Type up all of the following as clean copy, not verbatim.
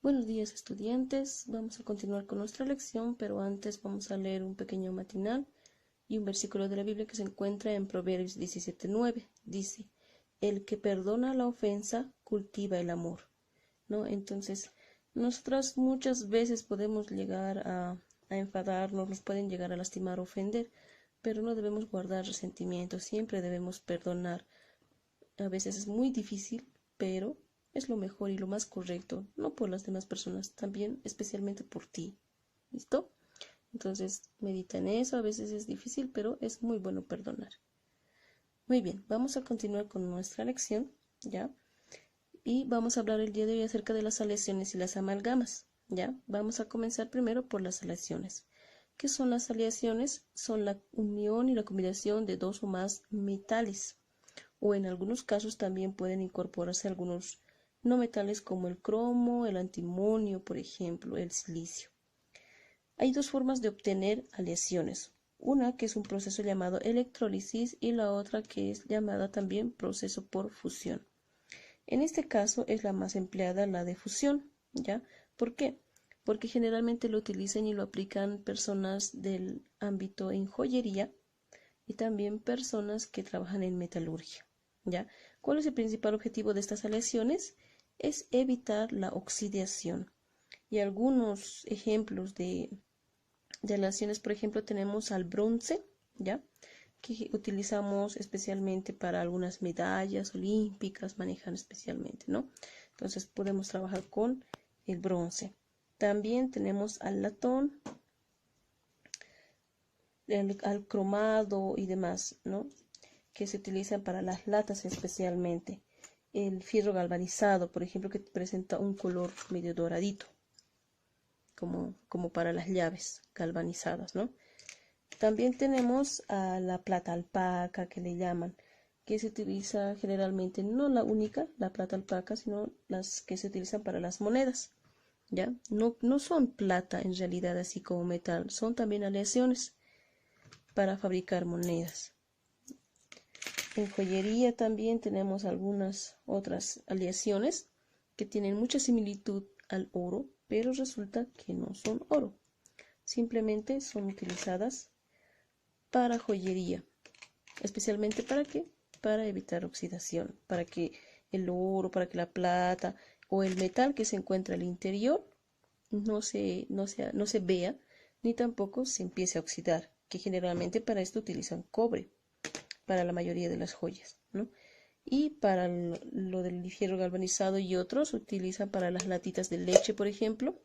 Buenos días, estudiantes. Vamos a continuar con nuestra lección, pero antes vamos a leer un pequeño matinal y un versículo de la Biblia que se encuentra en Proverbios 17:9. Dice: el que perdona la ofensa cultiva el amor, ¿no? Entonces, nosotras muchas veces podemos llegar a enfadarnos, nos pueden llegar a lastimar o ofender, pero no debemos guardar resentimientos, siempre debemos perdonar. A veces es muy difícil, pero es lo mejor y lo más correcto, no por las demás personas, también especialmente por ti. ¿Listo? Entonces, medita en eso, a veces es difícil, pero es muy bueno perdonar. Muy bien, vamos a continuar con nuestra lección, ¿ya? Y vamos a hablar el día de hoy acerca de las aleaciones y las amalgamas, ¿ya? Vamos a comenzar primero por las aleaciones. ¿Qué son las aleaciones? Son la unión y la combinación de dos o más metales, o en algunos casos también pueden incorporarse algunos no metales como el cromo, el antimonio, por ejemplo, el silicio. Hay dos formas de obtener aleaciones, una que es un proceso llamado electrólisis y la otra que es llamada también proceso por fusión. En este caso es la más empleada, la de fusión, ¿ya? ¿Por qué? Porque generalmente lo utilizan y lo aplican personas del ámbito en joyería y también personas que trabajan en metalurgia, ¿ya? ¿Cuál es el principal objetivo de estas aleaciones? Es evitar la oxidación. Y algunos ejemplos de aleaciones, por ejemplo, tenemos al bronce, ¿ya? Que utilizamos especialmente para algunas medallas olímpicas, manejan especialmente, ¿no? Entonces podemos trabajar con el bronce. También tenemos al latón, al cromado y demás, ¿no? Que se utilizan para las latas especialmente. El fierro galvanizado, por ejemplo, que presenta un color medio doradito, como para las llaves galvanizadas, ¿no? También tenemos a la plata alpaca, que le llaman, que se utiliza generalmente, no la única, la plata alpaca, sino las que se utilizan para las monedas, ¿ya? No son plata en realidad así como metal, son también aleaciones para fabricar monedas. En joyería también tenemos algunas otras aleaciones que tienen mucha similitud al oro, pero resulta que no son oro. Simplemente son utilizadas para joyería. Especialmente ¿para qué? Para evitar oxidación, para que el oro, para que la plata o el metal que se encuentra al interior no se vea ni tampoco se empiece a oxidar, que generalmente para esto utilizan cobre para la mayoría de las joyas, ¿no? Y para lo del fierro galvanizado y otros utilizan para las latitas de leche, por ejemplo,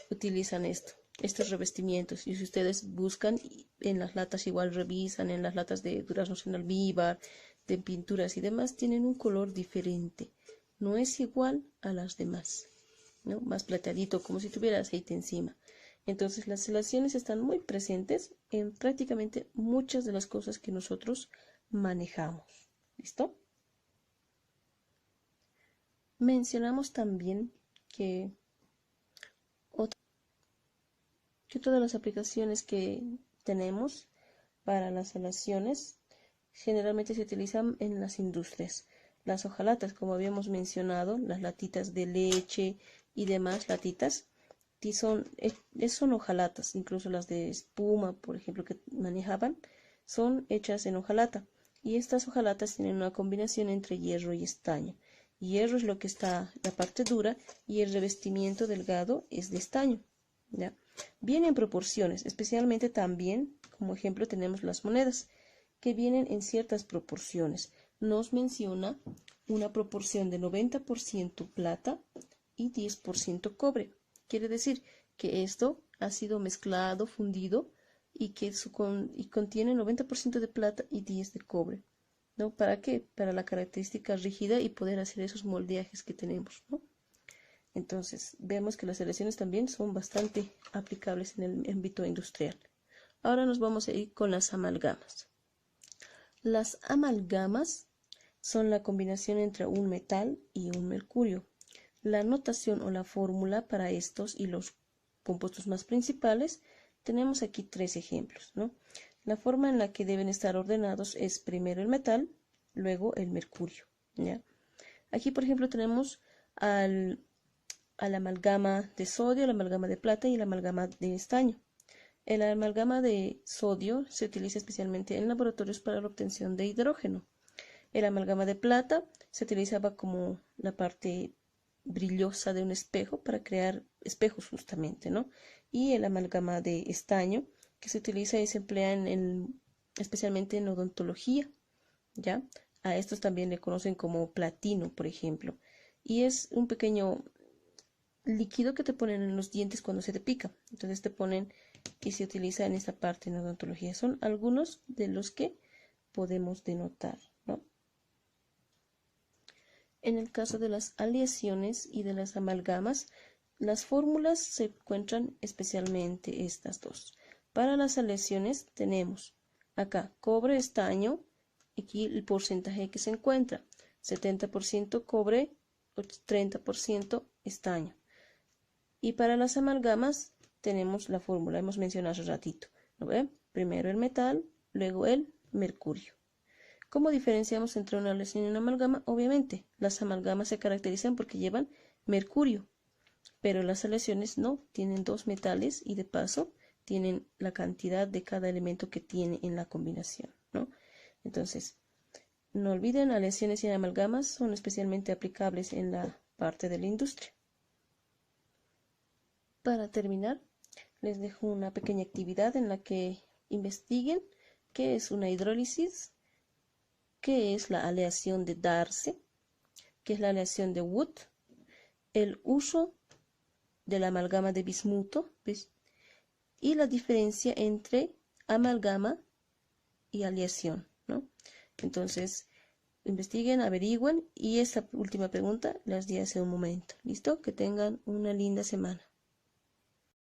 utilizan estos revestimientos. Y si ustedes buscan en las latas, igual revisan en las latas de duraznos en almíbar, de pinturas y demás, tienen un color diferente. No es igual a las demás, ¿no? Más plateadito, como si tuviera aceite encima. Entonces las aleaciones están muy presentes en prácticamente muchas de las cosas que nosotros manejamos. ¿Listo? Mencionamos también que otra de las aplicaciones que tenemos para las aleaciones generalmente se utilizan en las industrias. Las hojalatas, como habíamos mencionado, las latitas de leche y demás latitas, son hojalatas, incluso las de espuma, por ejemplo, que manejaban, son hechas en hojalata. Y estas hojalatas tienen una combinación entre hierro y estaño. Hierro es lo que está la parte dura y el revestimiento delgado es de estaño, ¿ya? Vienen en proporciones, especialmente también, como ejemplo, tenemos las monedas, que vienen en ciertas proporciones. Nos menciona una proporción de 90% plata y 10% cobre. Quiere decir que esto ha sido mezclado, fundido y que contiene 90% de plata y 10% de cobre, ¿no? ¿Para qué? Para la característica rígida y poder hacer esos moldeajes que tenemos, ¿no? Entonces, vemos que las aleaciones también son bastante aplicables en el ámbito industrial. Ahora nos vamos a ir con las amalgamas. Las amalgamas son la combinación entre un metal y un mercurio. La notación o la fórmula para estos y los compuestos más principales, tenemos aquí tres ejemplos, ¿no? La forma en la que deben estar ordenados es primero el metal, luego el mercurio, ¿ya? Aquí, por ejemplo, tenemos al al amalgama de sodio, al amalgama de plata y el amalgama de estaño. El amalgama de sodio se utiliza especialmente en laboratorios para la obtención de hidrógeno. El amalgama de plata se utilizaba como la parte brillosa de un espejo para crear espejos justamente, ¿no? Y el amalgama de estaño que se utiliza y se emplea especialmente en odontología, ¿ya? A estos también le conocen como platino, por ejemplo. Y es un pequeño líquido que te ponen en los dientes cuando se te pica. Entonces te ponen y se utiliza en esta parte en odontología. Son algunos de los que podemos denotar, ¿no? En el caso de las aleaciones y de las amalgamas, las fórmulas se encuentran especialmente estas dos. Para las aleaciones tenemos acá cobre, estaño, aquí el porcentaje que se encuentra, 70% cobre, 30% estaño. Y para las amalgamas tenemos la fórmula, hemos mencionado hace ratito, ¿no ven? Primero el metal, luego el mercurio. ¿Cómo diferenciamos entre una aleación y una amalgama? Obviamente, las amalgamas se caracterizan porque llevan mercurio, pero las aleaciones no, tienen dos metales y de paso tienen la cantidad de cada elemento que tiene en la combinación, ¿no? Entonces, no olviden, aleaciones y amalgamas son especialmente aplicables en la parte de la industria. Para terminar, les dejo una pequeña actividad en la que investiguen qué es una hidrólisis, qué es la aleación de Darcy, qué es la aleación de Wood, el uso de la amalgama de bismuto, ¿ves? Y la diferencia entre amalgama y aleación, ¿no? Entonces, investiguen, averigüen y esta última pregunta las di hace un momento. ¿Listo? Que tengan una linda semana.